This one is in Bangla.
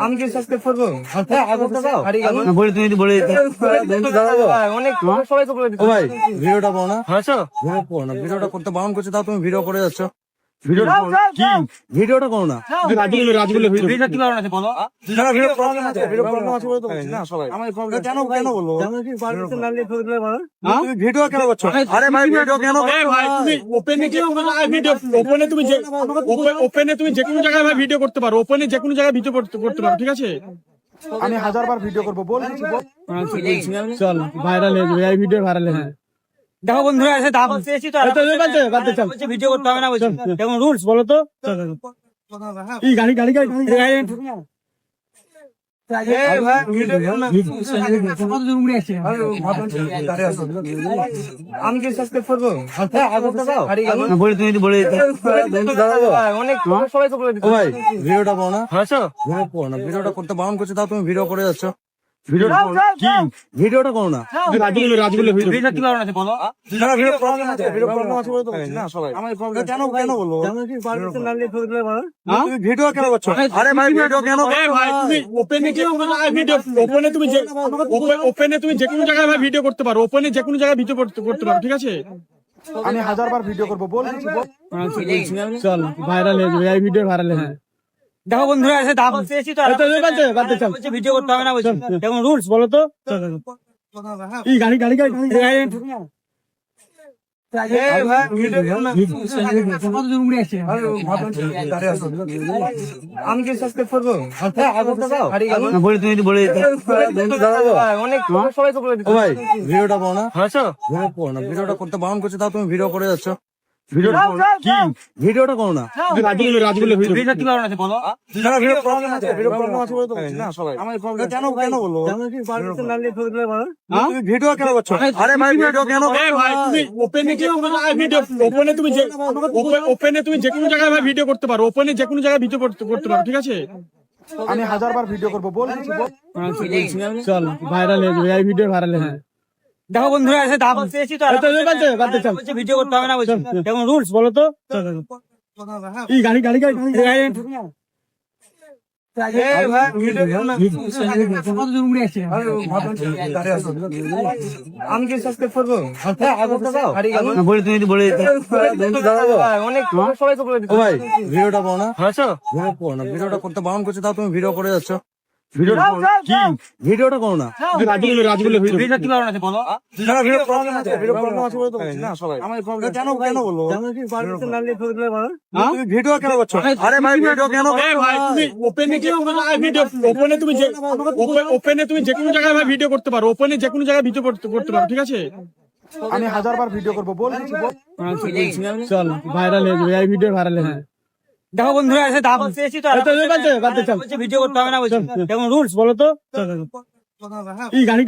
আমি কি সাবস্ক্রাইব করবো? ভাই ভিডিওটা পাও না, ভিডিওটা করতে বারণ করছে, তাও তুমি ভিডিও করে যাচ্ছ। ভিডিওটা করো না, কেন বলবো? ভিডিও কেন করছো? আরে ভাই ভিডিও কেন? ওপেনে তুমি যে কোনো জায়গায় ভিডিও করতে পারো, ওপেনে যে কোনো জায়গায় ভিডিও করতে পারো, ঠিক আছে? আমি 1000বার ভিডিও করবো, বল চল ভাইরাল হয়ে যাবে, এই ভিডিও ভাইরাল হয়ে যাবে। দেখো বন্ধুরা এসে দাম চেয়েছি তো ভিডিও করতে হবে না বলছি, যেমন রুলস বলো তো। গাড়ি আমি কি সাবস্ক্রাইব করবো? অনেক সবাই তো ভাই ভিডিওটা পাও না, ভিডিওটা করতে বারণ করছে, তাও তুমি ভিডিও করে যাচ্ছ। ভিডিওটা করো না, কেন বলবো? ভিডিও কেন করছো? আরে ভাই ভিডিও কেন? ওপেনে তুমি যে কোনো জায়গায় ভিডিও করতে পারো, ওপেনে যে কোনো জায়গায় ভিডিও করতে পারো, ঠিক আছে? আমি 1000বার ভিডিও করবো, বল চল ভাইরাল হয়ে যাবে, এই ভিডিও ভাইরাল হয়ে যাবে। দেখো বন্ধুরা এসে দাম চেয়েছি তো ভিডিও করতে হবে না বলছি, যেমন রুলস বলো তো। গাড়ি আমি কি সাবস্ক্রাইব করবো? অনেক সবাই তো ভাই ভিডিওটা পাও না, ভিডিওটা করতে বারণ করছে, তাও তুমি ভিডিও করে যাচ্ছ। ভিডিওটা করো না, কেন বলবো? ভিডিও কেন করছো? আরে ভাই ভিডিও কেন? ওপেনে তুমি যে কোনো জায়গায় ভিডিও করতে পারো, ওপেনে যে কোনো জায়গায় ভিডিও করতে পারো, ঠিক আছে? আমি 1000বার ভিডিও করবো, বল চল ভাইরাল হয়ে যাবে, এই ভিডিও ভাইরাল হয়ে যাবে। দেখো বন্ধুরা এসে দাম চেয়েছি তো ভিডিও করতে হবে না বলছি, যেমন রুলস বলো তো। গাড়ি আমি কি সাবস্ক্রাইব করবো? অনেক সবাই তো ভাই ভিডিওটা পাও না, ভিডিওটা করতে বারণ করছে, তাও তুমি ভিডিও করে যাচ্ছ। ভিডিওটা করো না, কেন বলবো? ভিডিও কেন করছো? আরে ভাই ভিডিও কেন? ওপেনে তুমি যে কোনো জায়গায় ভিডিও করতে পারো, ওপেনে যে কোনো জায়গায় ভিডিও করতে পারো, ঠিক আছে? আমি 1000বার ভিডিও করবো, বল চল ভাইরাল হয়ে যাবে, এই ভিডিও ভাইরাল হয়ে যাবে। দেখো বন্ধুরা এসে দাম চেয়েছি তো ভিডিও করতে হবে না বলছি, যেমন রুলস বলো তো। গাড়ি